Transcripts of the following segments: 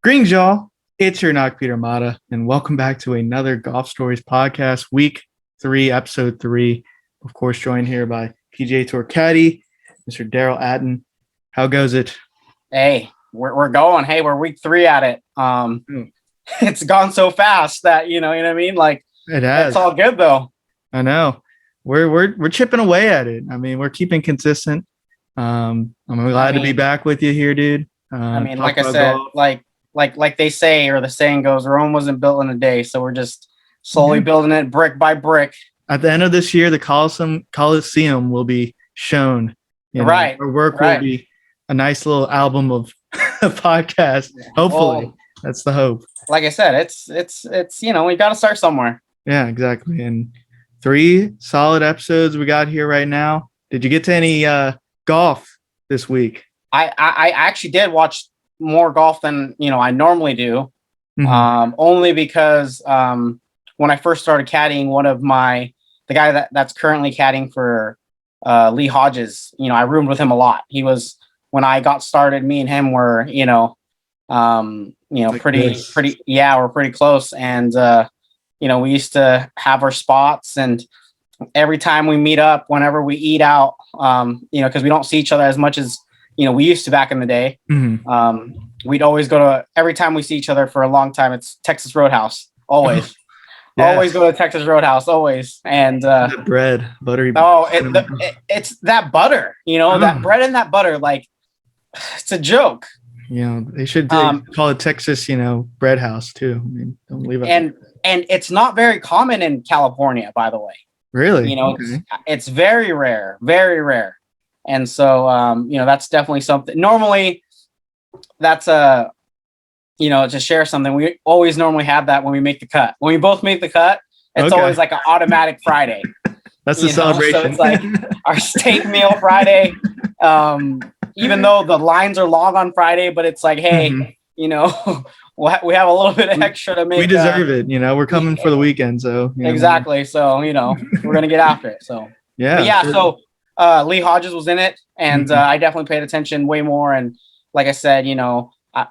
Greetings, y'all. It's your Knock Peter Mata, and welcome back to another Golf Stories podcast, week 3, episode 3. Of course, joined here by PGA Tour caddy, Mr. Derell Atten. How goes it? Hey, we're going. Hey, we're week 3 at it. It's gone so fast that you know what I mean. Like it has. It's all good though. I know. We're chipping away at it. I mean, we're keeping consistent. I'm glad to be back with you here, dude. Like I said, golf. like they say, or the saying goes, Rome wasn't built in a day. So we're just slowly building it brick by brick. At the end of this year, the Coliseum will be shown. Right. Our work will be a nice little album of podcasts. Hopefully, that's the hope. Like I said, it's we got to start somewhere. Yeah, exactly. And 3 solid episodes we got here right now. Did you get to any golf this week? I actually did watch more golf than I normally do. Only because when I first started caddying, one of the guy that's currently caddying for Lee Hodges, I roomed with him a lot. He was, when I got started, me and him were like pretty we're pretty close, and we used to have our spots, and every time we meet up, whenever we eat out, because we don't see each other as much as we used to back in the day. We'd always go to, every time we see each other for a long time, it's Texas Roadhouse. Always. Always go to Texas Roadhouse, always. And that bread, buttery. It's that butter, that bread and that butter, like it's a joke. They should call it Texas, bread house too. I mean, don't leave it. And it's not very common in California, by the way. Really? It's very rare, very rare. And so, that's definitely something. Normally, that's to share something. We always normally have that when we make the cut. When we both make the cut, it's always like an automatic Friday. That's the celebration. So it's like our steak meal Friday. Even though the lines are long on Friday, but it's like, hey, we have a little bit of extra to make. We deserve it. We're coming for the weekend. So exactly. So, we're going to get after it. So, So Lee Hodges was in it, and I definitely paid attention way more. And like I said,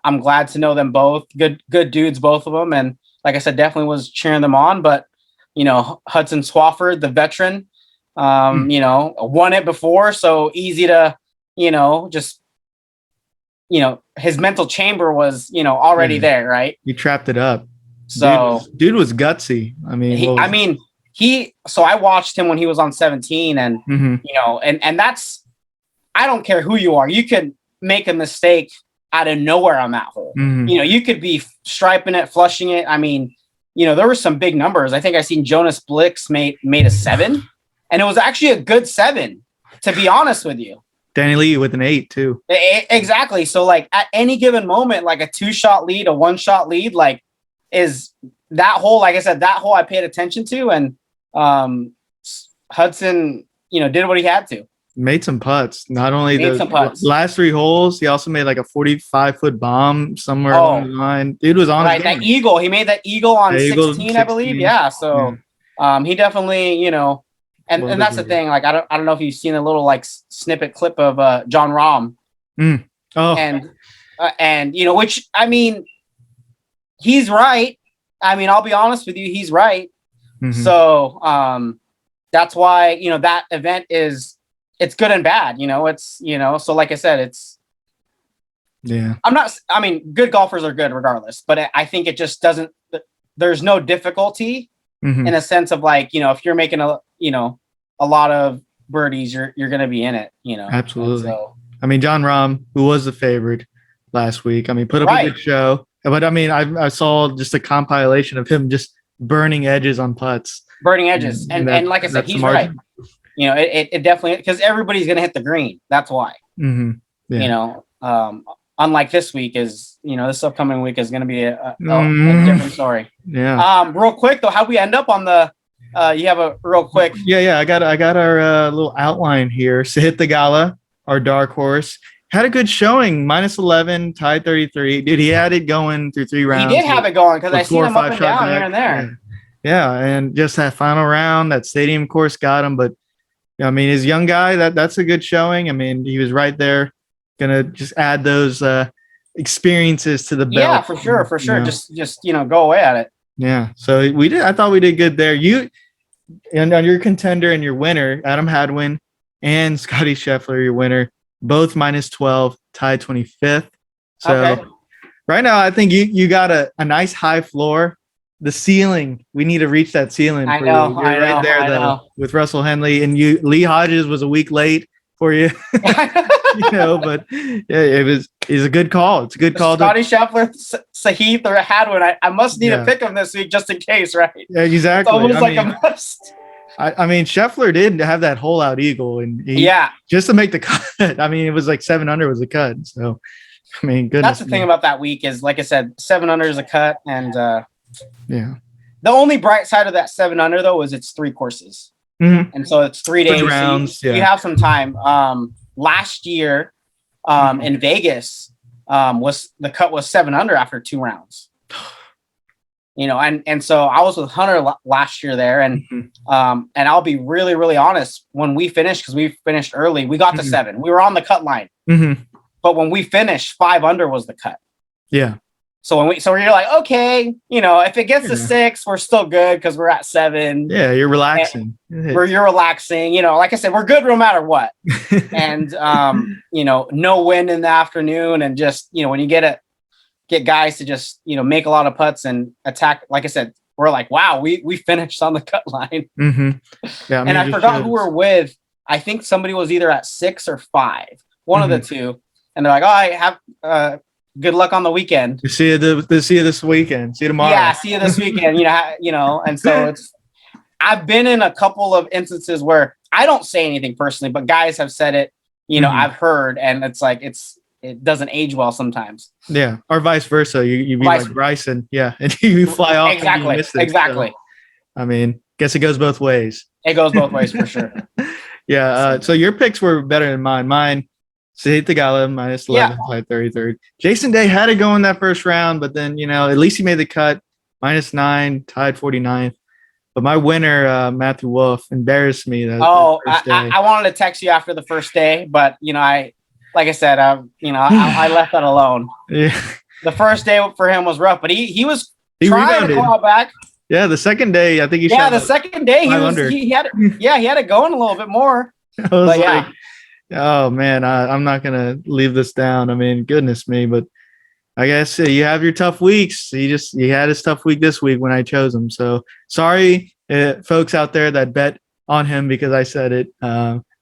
I'm glad to know them both. Good dudes, both of them. And like I said, definitely was cheering them on. But, Hudson Swafford, the veteran, won it before. So easy to, his mental chamber was, already there, right? He trapped it up. So dude was gutsy. So I watched him when he was on 17, and and that's, I don't care who you are, you could make a mistake out of nowhere on that hole. You could be striping it, flushing it. There were some big numbers. I think I seen Jonas Blix made a 7, and it was actually a good 7, to be honest with you. Danny Lee with an 8 too. Exactly. So like at any given moment, like a 2-shot lead, a 1-shot lead, like is that hole. Like I said, that hole I paid attention to, and Hudson, did what he had to. Made some putts. Not only the last 3 holes, he also made like a 45-foot bomb somewhere along the line. Dude was on that eagle. He made that eagle on 16, I believe. Yeah. So he definitely, and that's the thing. Like I don't know if you've seen a little like snippet clip of John Rahm. And which he's right. I'll be honest with you, he's right. So that's why that event it's good and bad. So like I said, it's good golfers are good regardless, but I think it just doesn't. There's no difficulty in a sense of like if you're making a lot of birdies, you're gonna be in it. Absolutely. So, John Rahm, who was the favorite last week, put up a good show. But I saw just a compilation of him just burning edges on putts. Burning edges. And like I said, he's right. It definitely, because everybody's going to hit the green. That's why. Unlike this week is, this upcoming week is going to be a different story. Yeah. Real quick though, how we end up on the, you have a real quick. Yeah. I got our little outline here. Sahith Theegala, our dark horse, had a good showing. -11, tied 33. Dude, he had it going through 3 rounds. He did have it going because I seen him up and down here and there. Yeah, and just that final round, that stadium course got him. But his young guy, that's a good showing. He was right there, gonna just add those experiences to the belt. Yeah, for sure. Just go away at it. Yeah. So I thought we did good there. And on your contender and your winner, Adam Hadwin and Scotty Scheffler, your winner, both minus 12, tied 25th. So right now, I think you got a nice high floor. The ceiling, we need to reach that ceiling. I know. You're right there though, with Russell Henley, and Lee Hodges was a week late for you. But yeah, it's a good call. It's a good call. Scotty Scheffler, Sahith, or Hadwin. I must need to pick him this week just in case, right? Yeah, exactly. It's almost like a must. I mean, Scheffler did have that hole out eagle, and just to make the cut. I mean, it was like 7 under was a cut. So, I mean, goodness. That's the thing about that week is, like I said, 7 under is a cut, and the only bright side of that 7 under though is it's 3 courses, and so it's 3 days. 3 rounds. So you have some time. Last year, in Vegas, the cut was 7 under after 2 rounds. And so I was with Hunter last year there, and I'll be really, really honest. When we finished, because we finished early, we got to 7. We were on the cut line, but when we finished, 5 under was the cut. Yeah. So you're like, okay, if it gets to 6, we're still good because we're at 7. Yeah, you're relaxing. You're relaxing. Like I said, we're good no matter what. And no wind in the afternoon, and just when you get guys to just make a lot of putts and attack. Like I said, we're like, wow, we finished on the cut line. Yeah, and I forgot who we're with. I think somebody was either at 6 or 5, one of the two. And they're like, oh, I have good luck on the weekend. See you this weekend. See you tomorrow. Yeah, see you this weekend. And so I've been in a couple of instances where I don't say anything personally, but guys have said it. I've heard, and it's like it doesn't age well sometimes. Yeah, or vice versa. You be like Bryson, and you fly off. Exactly. And you miss it. Exactly. So, I mean, guess it goes both ways. It goes both ways for sure. Yeah. So your picks were better than mine. Mine, Sahith Theegala minus 11, tied 33rd. Jason Day had to go in that first round, but then at least he made the cut. minus 9, tied 49th. But my winner, Matthew Wolff, embarrassed me. I wanted to text you after the first day, but like I said, I left that alone. Yeah. The first day for him was rough, but he was trying rebounded. to claw back. Yeah, the second day, I think he shot. Yeah, the second day he had it going a little bit more. I was like, oh man, I'm not gonna leave this down. I mean, goodness me, but I guess you have your tough weeks. He had his tough week this week when I chose him. So sorry, folks out there that bet on him because I said it.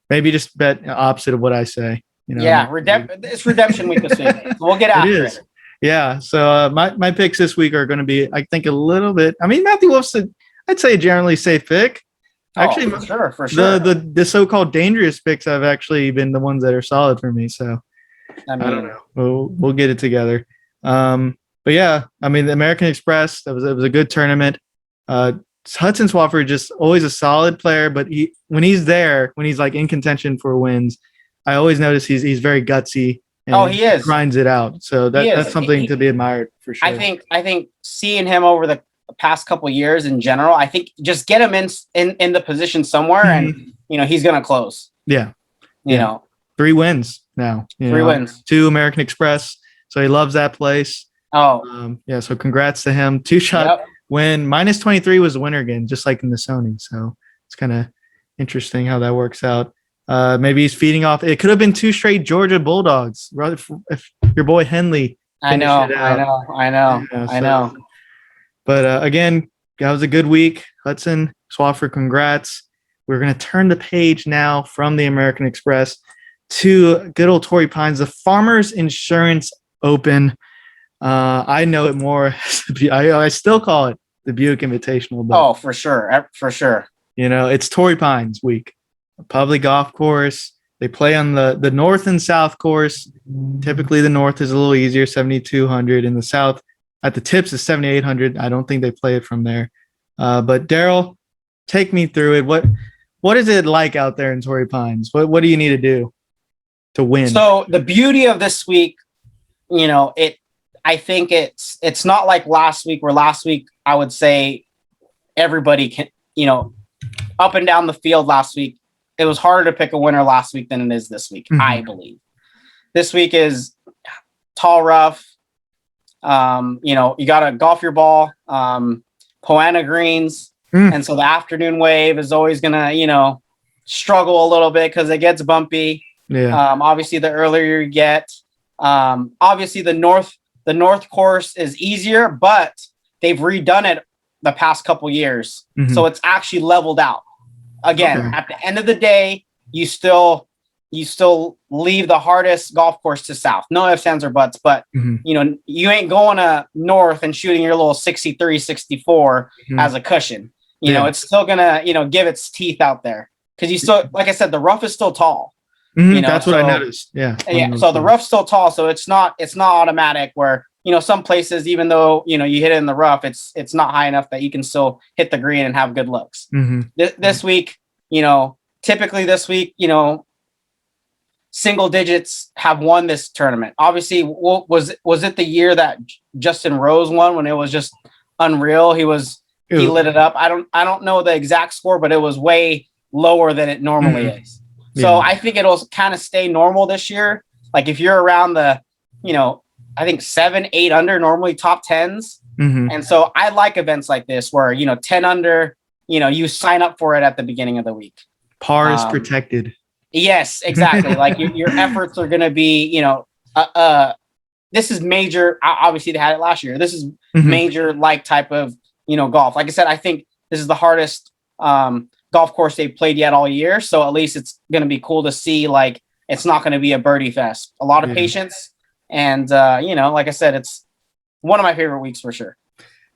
Maybe just bet opposite of what I say. It's redemption week this week. So we'll get after it. Yeah. So my picks this week are going to be, I think, a little bit. I mean, Matthew Wolff's I'd say a generally safe pick. Actually, for sure. The so-called dangerous picks have actually been the ones that are solid for me. So I don't know. We'll get it together. But yeah, I mean, the American Express, it was a good tournament. Hudson Swafford just always a solid player, but when he's like in contention for wins, I always notice he's very gutsy. And he is. Grinds it out. So that's something to be admired for sure. I think seeing him over the past couple of years in general, I think just get him in the position somewhere, and he's gonna close. Yeah. 3 wins now. 3 wins. 2 American Express. So he loves that place. So congrats to him. 2-shot win. Minus 23 was the winner again, just like in the Sony. So it's kind of interesting how that works out. Maybe he's feeding off. It could have been 2 straight Georgia Bulldogs. If your boy Henley. I know. But again, that was a good week. Hudson Swafford, congrats. We're going to turn the page now from the American Express to good old Torrey Pines, the Farmers Insurance Open. I know it more. I still call it the Buick Invitational. But, for sure. For sure. It's Torrey Pines week. A public golf course. They play on the north and south course. Typically, the north is a little easier, 7,200. In the south, at the tips, is 7,800. I don't think they play it from there. But Derell, take me through it. What is it like out there in Torrey Pines? What do you need to do to win? So the beauty of this week, I think it's not like last week, where last week I would say everybody can, up and down the field last week. It was harder to pick a winner last week than it is this week, I believe. This week is tall rough. You got to golf your ball, Poana greens. And so the afternoon wave is always going to, struggle a little bit because it gets bumpy. Yeah. Obviously, the earlier you get, obviously the north course is easier, but they've redone it the past couple years. So it's actually leveled out. Again, at the end of the day, you still leave the hardest golf course to south. No ifs, ands, or buts, but you ain't going to north and shooting your little 63, 64 as a cushion. It's still gonna, give its teeth out there. Because you still, like I said, the rough is still tall. That's what I noticed. Yeah. Yeah. So the rough's still tall. So it's not automatic where, some places, even though, you hit it in the rough, it's not high enough that you can still hit the green and have good looks. This week, typically this week, single digits have won this tournament. Obviously, was it the year that Justin Rose won when it was just unreal? He lit it up. I don't know the exact score, but it was way lower than it normally is. So I think it'll kind of stay normal this year. Like if you're around the, I think 7, 8 under, normally top 10s. And so I like events like this where, 10 under, you sign up for it at the beginning of the week. Par is protected. Yes, exactly. Like your efforts are going to be, this is major. Obviously they had it last year. This is major like type of, golf. Like I said, I think this is the hardest, golf course they've played yet all year. So at least it's going to be cool to see, like, it's not going to be a birdie fest. A lot of patience. And, like I said, it's one of my favorite weeks for sure.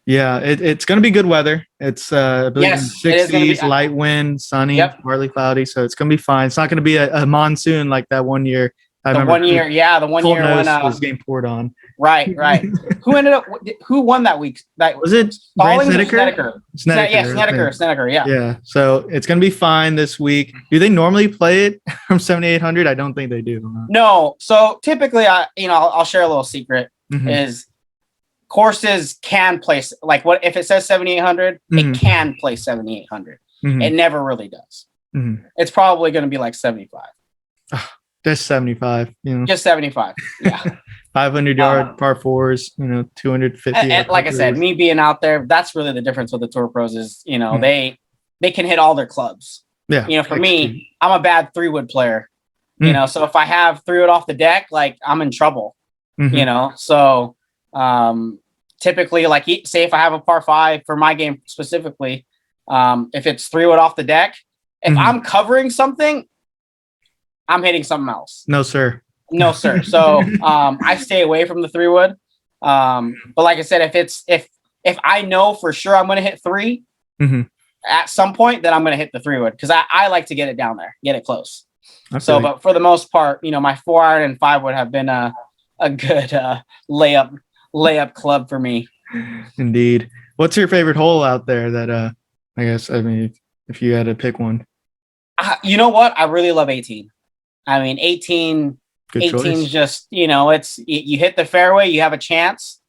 Yeah, it's going to be good weather. It's I believe in the 60s, light wind, sunny, partly cloudy. So it's going to be fine. It's not going to be a monsoon like that one year. The one year when was game poured on. Right. Who won that week? Was it Snedeker? Snedeker. Snedeker. Yeah. Yeah. So it's gonna be fine this week. Do they normally play it from 7,800? I don't think they do. No. So typically, I'll share a little secret is courses can place like what if it says 7,800, it can play 7,800. It never really does. It's probably going to be like 75. Just 75, Just 75. Yeah. 500 yard par fours, 250. And like I said, me being out there, that's really the difference with the Tour Pros is, they can hit all their clubs. Yeah. For me, I'm a bad 3-wood player. So if I have 3-wood off the deck, like I'm in trouble. So typically, like say if I have a par 5 for my game specifically, if it's 3-wood off the deck, if I'm covering something, I'm hitting something else. No, sir. So I stay away from the 3-wood. But like I said, if I know for sure I'm going to hit 3 at some point, then I'm going to hit the 3-wood because I like to get it down there, get it close. Okay. So, but for the most part, my 4-iron and 5-wood have been a good layup club for me. Indeed. What's your favorite hole out there that if you had to pick one? You know what? I really love 18. 18 is just, it's you hit the fairway, you have a chance.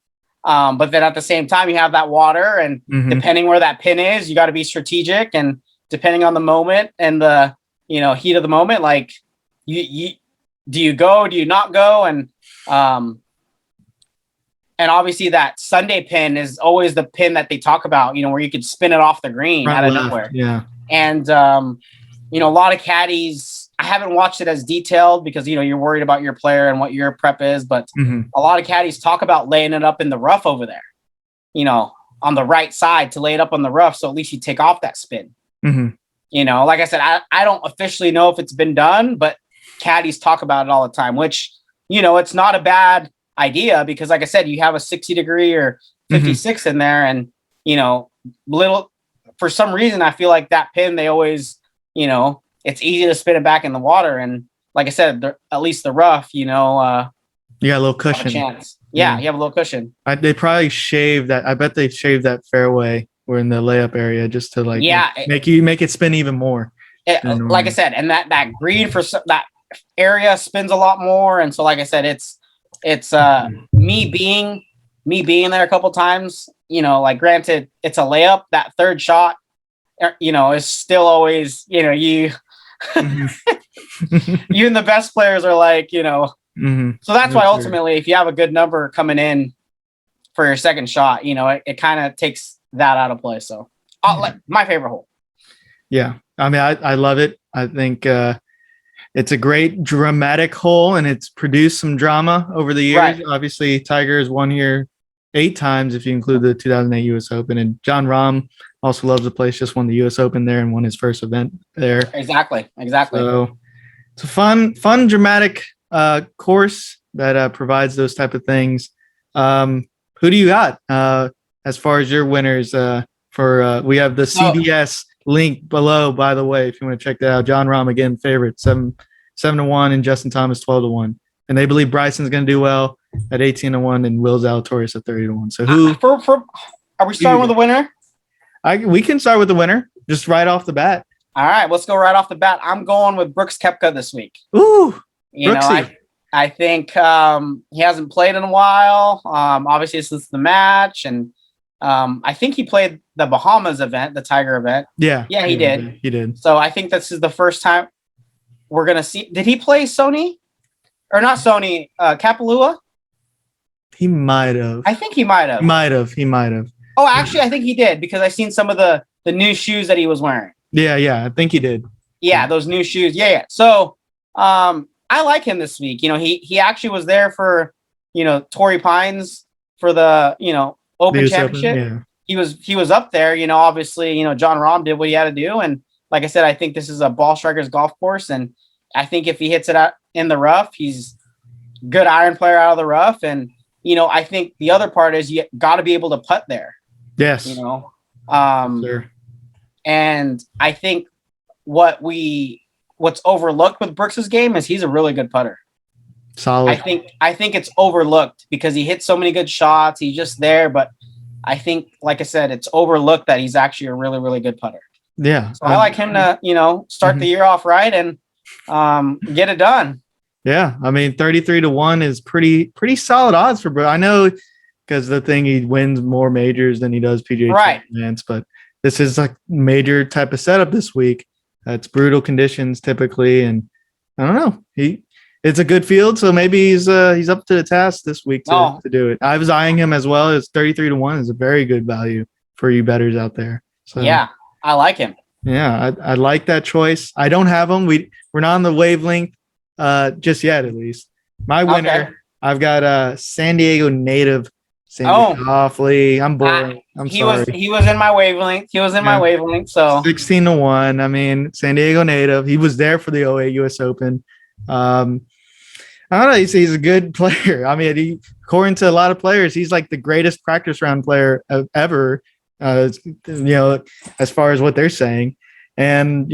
But then at the same time, you have that water and depending where that pin is, you got to be strategic and depending on the moment and the, heat of the moment, like you do you go, do you not go? And obviously that Sunday pin is always the pin that they talk about, where you could spin it off the green out of nowhere. Yeah. And, a lot of caddies, I haven't watched it as detailed because, you're worried about your player and what your prep is, but a lot of caddies talk about laying it up in the rough over there, on the right side to lay it up on the rough. So at least you take off that spin. Like I said, I don't officially know if it's been done, but caddies talk about it all the time, which, it's not a bad idea because like I said, you have a 60 degree or 56 in there and, for some reason, I feel like that pin, they always, it's easy to spin it back in the water. And like I said, at least the rough, you got a little cushion. Chance. Yeah, you have a little cushion. They probably shave that. I bet they shaved that fairway or in the layup area just to make it spin even more. Like I said, and that green for that area spins a lot more. And so, like I said, it's me being there a couple times, like granted it's a layup, that third shot, is still always, you and the best players are like, So that's why ultimately, if you have a good number coming in for your second shot, it kind of takes that out of play. So my favorite hole. Yeah. I mean, I love it. I think it's a great dramatic hole, and it's produced some drama over the years. Right. Obviously, Tiger has won here 8 times if you include the 2008 U.S. Open, and Jon Rahm also loves the place. Just won the U.S. Open there and won his first event there. Exactly. So it's a fun, dramatic course that provides those type of things. Who do you got as far as your winners? We have the CBS link below, by the way, if you want to check that out. Jon Rahm again, favorite 7-1, and Justin Thomas 12-1, and they believe Bryson's going to do well at 18-1, and Will Zalatoris at 30-1. So who? Are we starting with the winner? We can start with the winner just right off the bat. All right, let's go right off the bat. I'm going with Brooks Koepka this week. Ooh, I think he hasn't played in a while. Obviously since the match, and I think he played the Bahamas event, the Tiger event. Yeah, he did. He did. So I think this is the first time we're gonna see. Did he play Sony, or not Sony? Kapalua? He might have. I think he might have. He might have. Oh, actually, I think he did, because I seen some of the new shoes that he was wearing. Yeah, I think he did. Yeah, those new shoes. Yeah. So, I like him this week. He actually was there for, Torrey Pines for the, Open Championship. Yeah. He was up there, obviously, Jon Rahm did what he had to do. And like I said, I think this is a ball striker's golf course. And I think if he hits it out in the rough, he's good iron player out of the rough. And, I think the other part is you got to be able to putt there. Yes. Sure. And I think what's overlooked with Brooks's game is he's a really good putter. Solid. I think it's overlooked because he hits so many good shots. He's just there, but I think, like I said, it's overlooked that he's actually a really, really good putter. Yeah. So I like him to, start the year off right and get it done. Yeah. I mean, 33-1 is pretty solid odds for Brooks. I know, because the thing, he wins more majors than he does PGA Tour events, but this is like major type of setup this week. It's brutal conditions typically, and I don't know. It's a good field, so maybe he's up to the task this week to do it. I was eyeing him as well. As 33-1 is a very good value for you bettors out there. So yeah, I like him. Yeah, I like that choice. I don't have him. We're not on the wavelength just yet, at least. My winner, I've got San Diego native Xander Schauffele. I'm boring. I'm sorry. He was in my wavelength. My wavelength. So 16-1. I mean, San Diego native. He was there for the 2008 U.S. Open. I don't know. He's a good player. I mean, according to a lot of players, he's like the greatest practice round player ever. As far as what they're saying, and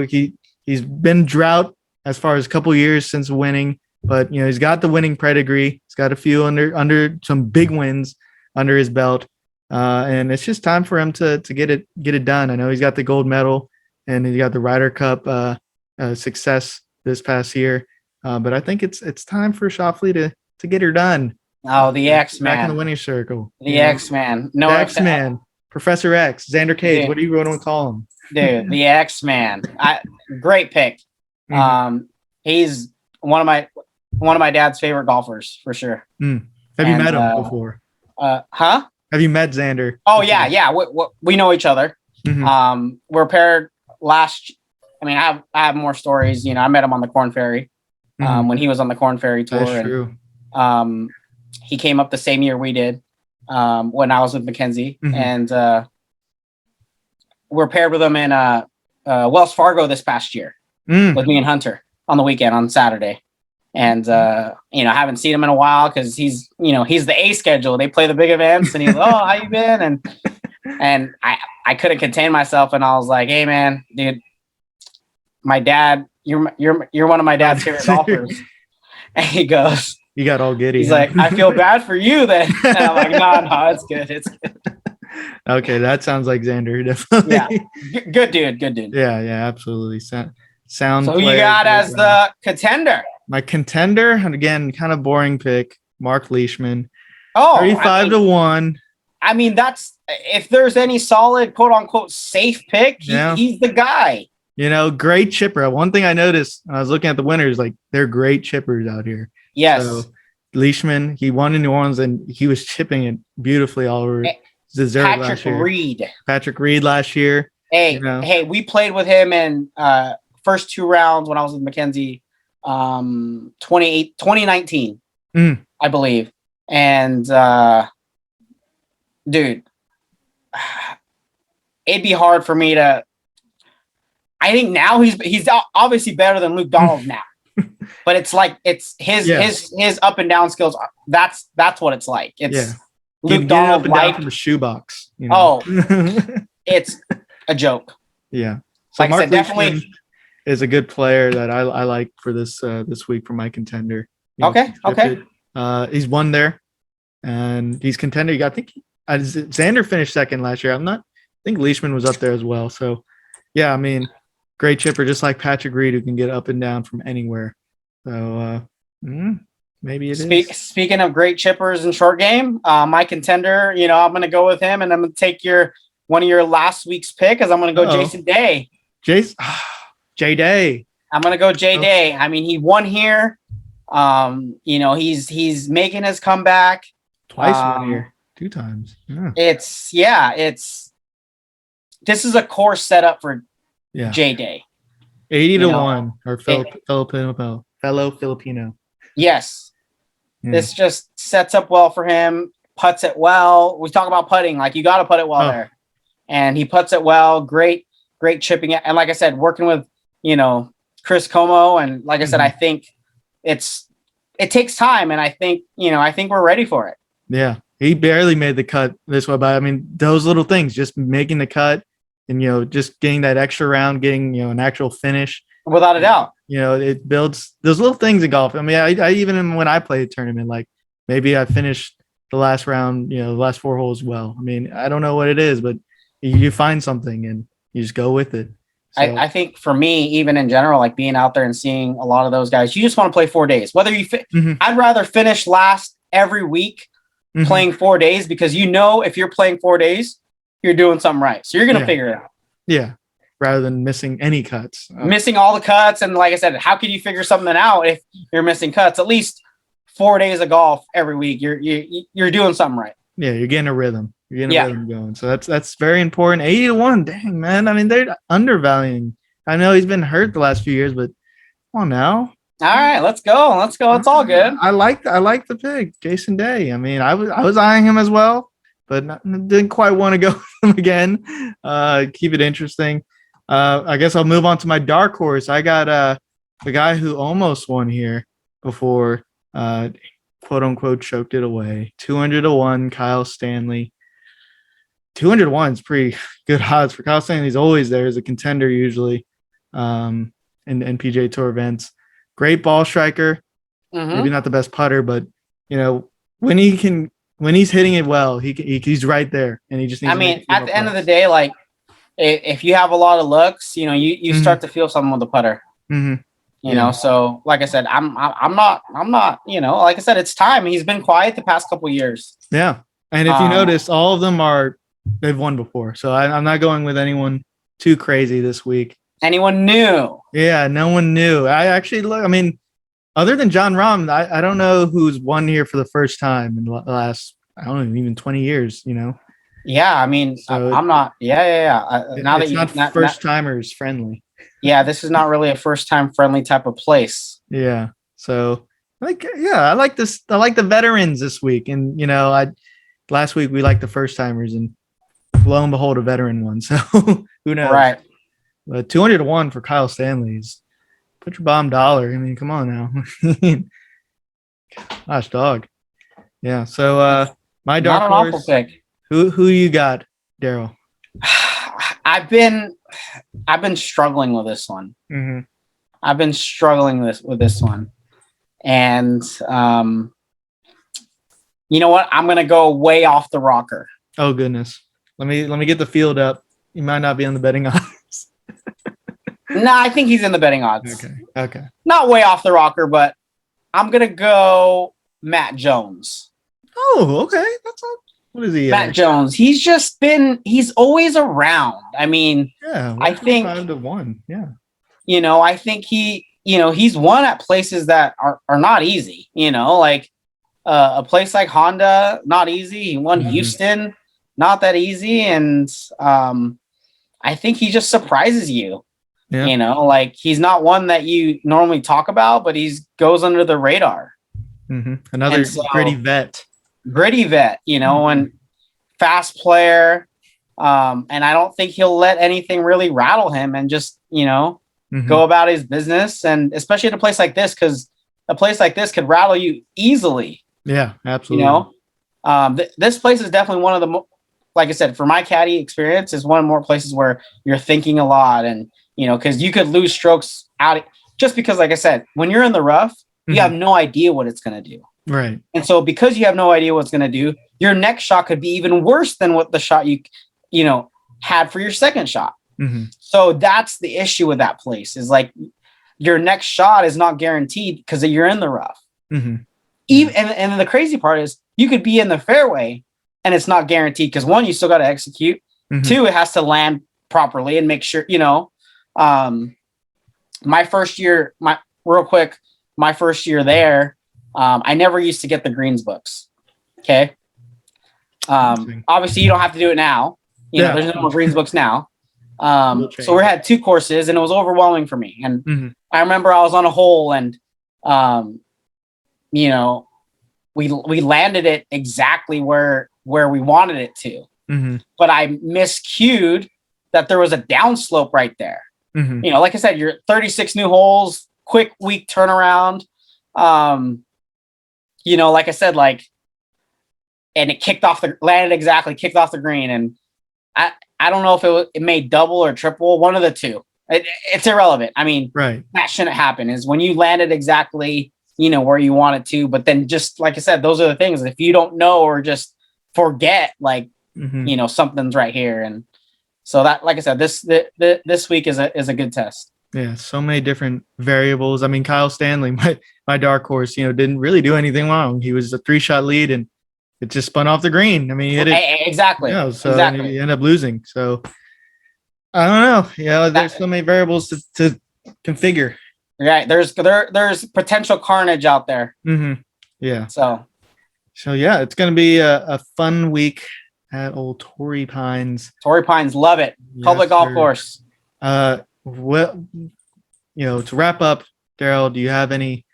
he's been drought as far as a couple years since winning. But he's got the winning pedigree. He's got a few under some big wins under his belt, and it's just time for him to get it done. I know he's got the gold medal and he got the Ryder Cup success this past year, but I think it's time for Schauffele to get her done. Oh, the X-Man back in the winning circle. The X-Man, no X-Man, Professor X, Xander Cage. Dude. What do you want to call him? Dude, the X-Man. Great pick. Mm-hmm. He's one of my dad's favorite golfers for sure. Have you met him before? Huh? Have you met Xander? Oh yeah. We know each other. Mm-hmm. We're paired last. I mean, I have more stories. I met him on the Corn Ferry when he was on the Corn Ferry tour. That's true. He came up the same year we did when I was with Mackenzie, and we're paired with him in Wells Fargo this past year with me and Hunter on the weekend on Saturday. And, I haven't seen him in a while because he's the A schedule. They play the big events and he's, how you been? And I couldn't contain myself. And I was like, hey man, dude, my dad, you're one of my dad's favorite golfers. And he goes, you got all giddy. He's like, I feel bad for you then. And I'm like, no, it's good. It's good. Okay. That sounds like Xander. Definitely. Yeah. Good dude. Yeah, absolutely. Sound. So who you got as the contender? My contender, and again, kind of boring pick, Marc Leishman. 35-1. I mean, that's if there's any solid quote unquote safe pick, he's the guy. Great chipper. One thing I noticed when I was looking at the winners, like they're great chippers out here. Yes. So Leishman, he won in New Orleans, and he was chipping it beautifully all over dessert last year. Patrick Reed last year. Hey, we played with him in first 2 rounds when I was with Mackenzie, 2019, I believe. And dude, it'd be hard for me to. I think now he's obviously better than Luke Donald now, but it's like it's his up and down skills. That's what it's like. It's Luke Donald up and down from a shoebox. It's a joke. Yeah. So like Marc Leishman is a good player that I like for this week for my contender. Okay. He's won there, and he's contender. I think Xander finished second last year. I think Leishman was up there as well. So, yeah, I mean, great chipper, just like Patrick Reed, who can get up and down from anywhere. So maybe it is. Speaking of great chippers in short game, my contender, I'm going to go with him, and I'm going to take one of your last week's pick, as I'm going to go Jason Day. Jay Day. I'm going to go Jay Day. I mean, he won here. He's making his comeback. Twice won here. 2 times. Yeah. This is a course set up for Jay Day. 80-1, or fellow Filipino. Yes. Yeah. This just sets up well for him. Putts it well. We talk about putting, like you got to put it well there. And he puts it well. Great chipping it. And like I said, working with, Chris Como. And like I said, I think it takes time. And I think we're ready for it. Yeah. He barely made the cut this way, but I mean, those little things, just making the cut and, just getting that extra round, getting, an actual finish. Without a doubt. It builds those little things in golf. I mean, I even when I played a tournament, like maybe I finished the last round, the last 4 holes well. I mean, I don't know what it is, but you find something and you just go with it. So. I think for me, even in general, like being out there and seeing a lot of those guys, you just want to play 4 days. Whether you I'd rather finish last every week playing 4 days, because if you're playing 4 days, you're doing something right. So you're going to figure it out. Yeah. Rather than missing any cuts. Missing all the cuts. And like I said, how can you figure something out if you're missing cuts? At least 4 days of golf every week, you're doing something right. Yeah, you're getting a rhythm. You're getting a rhythm going. So that's very important. 80-1, dang, man. I mean, they're undervaluing. I know he's been hurt the last few years, but come on now. All right, let's go. It's all good. I like the pick, Jason Day. I mean, I was eyeing him as well, but didn't quite want to go with him again. Keep it interesting. I guess I'll move on to my dark horse. I got the guy who almost won here before, quote unquote, choked it away. 200-1, Kyle Stanley. 201 is pretty good odds for Kyle Stanley. He's always there as a contender usually in PGA Tour events. Great ball striker. Maybe not the best putter, but when he's hitting it well, he's right there, and he just needs. I mean, at the end of the day, like if you have a lot of looks, you start to feel something with the putter. So like I said, I'm not. Like I said, it's time. He's been quiet the past couple of years. Yeah, and if you notice, all of them they've won before, so I'm not going with anyone too crazy this week. Anyone new? Yeah, no one knew. I actually look. I mean, other than Jon Rahm, I don't know who's won here for the first time in the last, I don't know, even 20 years. Yeah, I mean, so I'm not. Yeah. Now it's not first timers friendly. Yeah, this is not really a first time friendly type of place. Yeah. So I like this. I like the veterans this week, and last week we liked the first timers, and lo and behold, a veteran one. So who knows? Right. But 200-1 for Kyle Stanley's. Put your bomb dollar. I mean, come on now. Gosh, dog. Yeah. So my dark horse. Not an awful pick. Who you got, Derell? I've been struggling with this one. I've been struggling with this one, and you know what? I'm gonna go way off the rocker. Oh goodness. Let me get the field up. You might not be on the betting odds. No, I think he's in the betting odds. Okay. Not way off the rocker, but I'm gonna go Matt Jones. Oh, okay. What is he? Matt Jones. He's always around. I mean, yeah. I think 5-1. Yeah. I think he he's won at places that are not easy, like a place like Honda, not easy. He won Houston, not that easy. And I think he just surprises you. Yeah. Like he's not one that you normally talk about, but he goes under the radar. Another gritty vet, and fast player. And I don't think he'll let anything really rattle him and just, go about his business. And especially at a place like this, because a place like this could rattle you easily. Yeah, absolutely. This place is definitely one of the, like I said, for my caddy experience, is one of the more places where you're thinking a lot. And, because you could lose strokes out just because, like I said, when you're in the rough, you have no idea what it's going to do. Right. And so because you have no idea what it's going to do, your next shot could be even worse than what the shot you had for your second shot. So that's the issue with that place, is like your next shot is not guaranteed because you're in the rough. Even and the crazy part is you could be in the fairway and it's not guaranteed because, one, you still got to execute. Two, it has to land properly and make sure, my first year there, I never used to get the greens books. Okay. Obviously you don't have to do it now. There's no more greens books now. So we had 2 courses and it was overwhelming for me. And I remember I was on a hole and, we landed it exactly where we wanted it to, but I miscued that there was a downslope right there. Like I said, you're 36 new holes, quick, weak turnaround. Like I said, and it landed off the green. And I don't know if it made double or triple, one of the two. It's irrelevant. I mean, right. That shouldn't happen, is when you landed exactly, where you want it to. But then just like I said, those are the things. If you don't know or just forget, something's right here. And so that, like I said, this week is a good test. Yeah, so many different variables. I mean, Kyle Stanley, my dark horse, didn't really do anything wrong. He was a 3-shot lead and it just spun off the green. I mean, he hit it exactly. So exactly. He ended up losing. So I don't know. There's so many variables to configure. Right. There's potential carnage out there. Yeah. So yeah, it's gonna be a fun week at old Torrey Pines. Torrey Pines, love it. Yes, public golf course. Well, to wrap up, Derell, do you have any,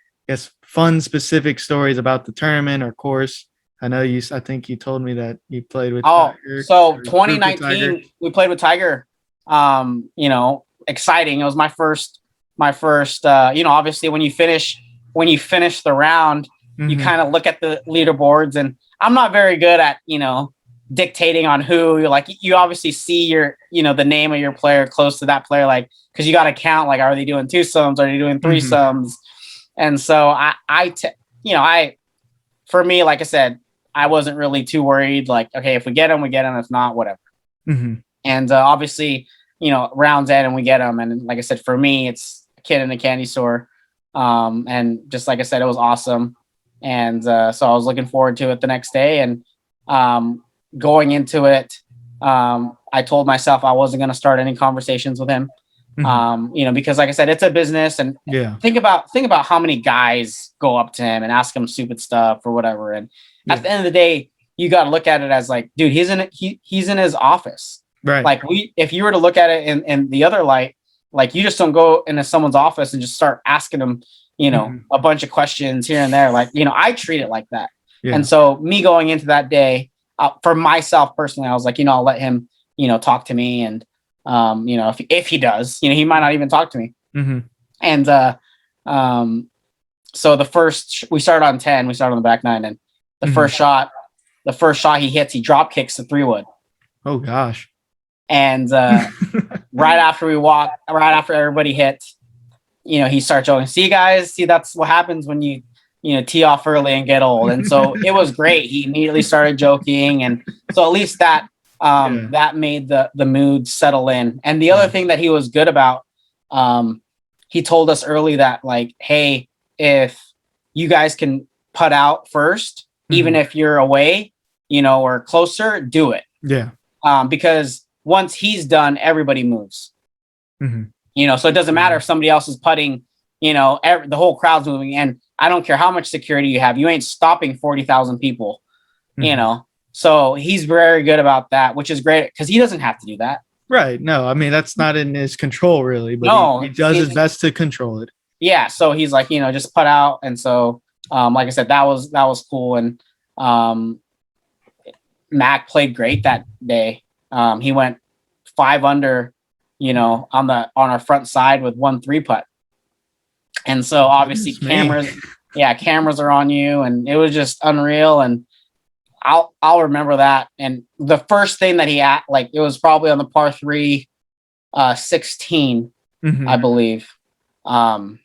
fun specific stories about the tournament or course? I know I think you told me that you played with Tiger. So 2019, we played with Tiger. Exciting. It was my first, obviously when you finish the round, you kind of look at the leaderboards, and I'm not very good at, dictating on who you're like. You obviously see your, the name of your player close to that player, cause you got to count, are they doing 2 sums? Are they doing 3 sums? And so for me, like I said, I wasn't really too worried. Okay, if we get them, we get them. If not, whatever. And obviously, rounds end and we get them. And like I said, for me, it's a kid in a candy store. And just like I said, it was awesome. And so I was looking forward to it the next day. And going into it, I told myself I wasn't going to start any conversations with him. Because like I said, it's a business, and think about how many guys go up to him and ask him stupid stuff or whatever. And at the end of the day, you got to look at it as dude, he's in his office. Right. If you were to look at it in the other light, you just don't go into someone's office and just start asking them, a bunch of questions here and there. I treat it like that. Yeah. And so me going into that day, for myself personally, I was I'll let him, talk to me. And, if he does, he might not even talk to me. And, so we started on 10, we started on the back 9, and the first shot he hits, he drop kicks the 3-wood. Oh gosh. And, right after everybody hit, he starts joking, see guys, that's what happens when you tee off early and get old. And so it was great. He immediately started joking. And so at least that made the mood settle in. And the other thing that he was good about, he told us early that hey, if you guys can putt out first, even if you're away, or closer, do it. Yeah. Because once he's done, everybody moves. So it doesn't matter if somebody else is putting, the whole crowd's moving, and I don't care how much security you have, you ain't stopping 40,000 people, So he's very good about that, which is great because he doesn't have to do that. Right. No, I mean, that's not in his control really, but no, he does his best to control it. Yeah. So he's like, just put out. And so, like I said, that was cool. And Mac played great that day. He went 5 under, on our front side with 1 3-putt. And so obviously cameras are on you, and it was just unreal. And I'll remember that. And the first thing that it was probably on the par 3, 16, I believe. That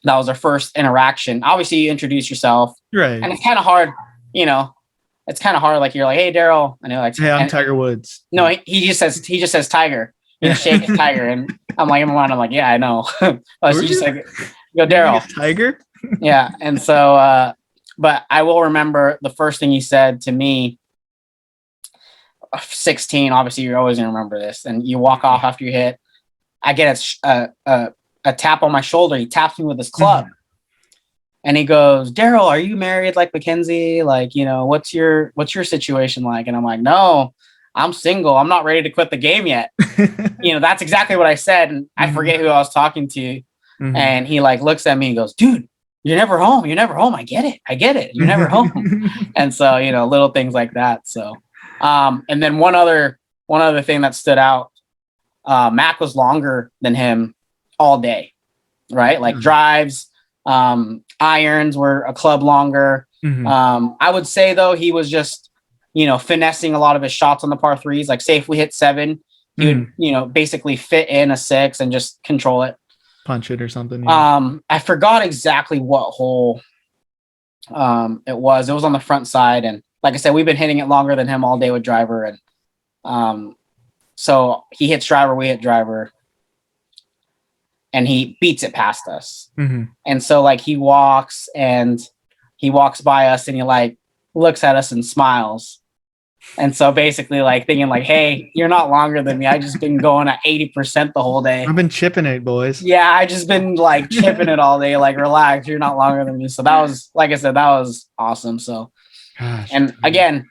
was our first interaction. Obviously you introduce yourself, right? And it's kind of hard, it's kind of hard. Like you're like, hey, Derell, and you're like, hey, I'm Tiger Woods. No, he just says Tiger. Shake his Tiger, and I'm like, yeah, I know. So just like, go Derell, Tiger. Yeah, and so, but I will remember the first thing he said to me. 16, obviously, you're always gonna remember this. And you walk off after you hit. I get a tap on my shoulder. He taps me with his club, and he goes, "Derell, are you married like Mackenzie? Like, what's your situation like?" And I'm like, "No, I'm single. I'm not ready to quit the game yet." That's exactly what I said, and I forget who I was talking to. And he looks at me and goes, "Dude, you're never home. You're never home. I get it. You're never home." And so, little things like that. So, and then one other thing that stood out, Mac was longer than him all day, right? Like drives, irons were a club longer. I would say though, he was just, finessing a lot of his shots on the par 3s. Like say if we hit 7, he would, basically fit in a 6 and just control it. Punch it or something. I forgot exactly what hole it was. It was on the front side, and like I said, we've been hitting it longer than him all day with driver, and so he hits driver, we hit driver, and he beats it past us. And so he walks by us, and he looks at us and smiles. And so basically thinking hey, you're not longer than me. I just been going at 80% the whole day. I've been chipping it, boys. Yeah, I just been chipping it all day. Relax, you're not longer than me. So that was, like I said, that was awesome. So, and again,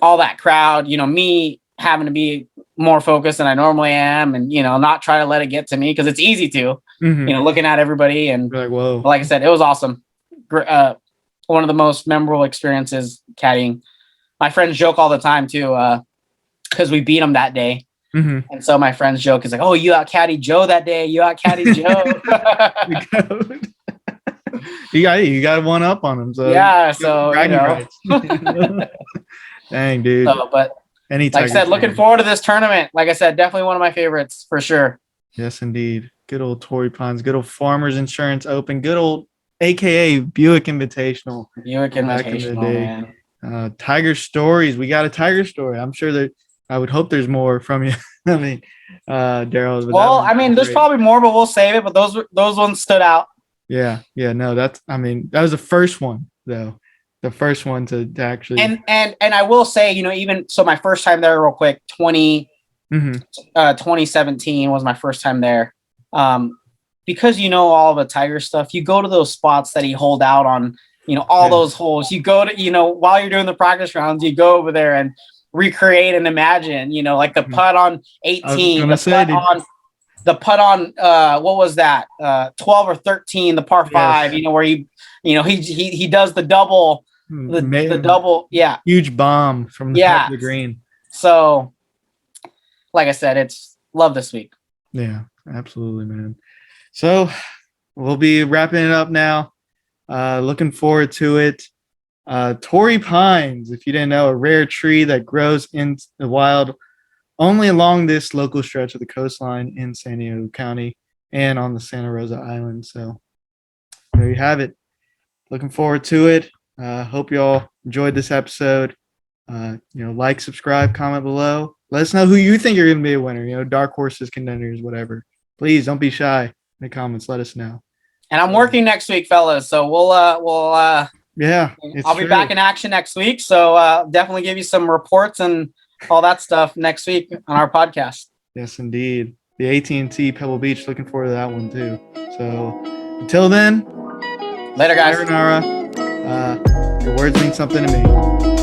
all that crowd, me having to be more focused than I normally am, and not try to let it get to me because it's easy to, looking at everybody and whoa. Like I said, it was awesome. One of the most memorable experiences caddying. My friends joke all the time too, because we beat them that day. And so my friends joke is "Oh, you out caddy Joe that day. You out caddy Joe." you got one up on him. So yeah, so dang, dude. So, but like I said, looking forward to this tournament. Like I said, definitely one of my favorites for sure. Yes, indeed. Good old Torrey Pines. Good old Farmers Insurance Open. Good old AKA Buick Invitational. Buick Invitational, man. Tiger stories. We got a Tiger story. I'm sure that I would hope there's more from you. I mean, Derell. Well, I mean, there's probably more, but we'll save it. But those ones stood out. Yeah. No, that was the first one though. The first one to actually. And I will say, even so, my first time there, real quick, 2017 was my first time there. Because all of the Tiger stuff, you go to those spots that he holed out on. Those holes. You go to, while you're doing the practice rounds, you go over there and recreate and imagine, the putt on 18, the putt on what was that? 12 or 13, the par 5, where he does the double, the double, huge bomb from the top of the green. So, like I said, it's love this week. Yeah, absolutely, man. So we'll be wrapping it up now. Looking forward to it. Torrey Pines, if you didn't know, a rare tree that grows in the wild only along this local stretch of the coastline in San Diego County and on the Santa Rosa Island. So there you have it. Looking forward to it. Hope you all enjoyed this episode. Like, subscribe, comment below. Let us know who you think you're going to be a winner. Dark horses, contenders, whatever. Please don't be shy in the comments. Let us know. And I'm working next week, fellas. So we'll I'll be back in action next week. So definitely give you some reports and all that stuff next week on our podcast. Yes, indeed. The AT&T Pebble Beach, looking forward to that one too. So Until then, later, guys. Sayonara. Your words mean something to me.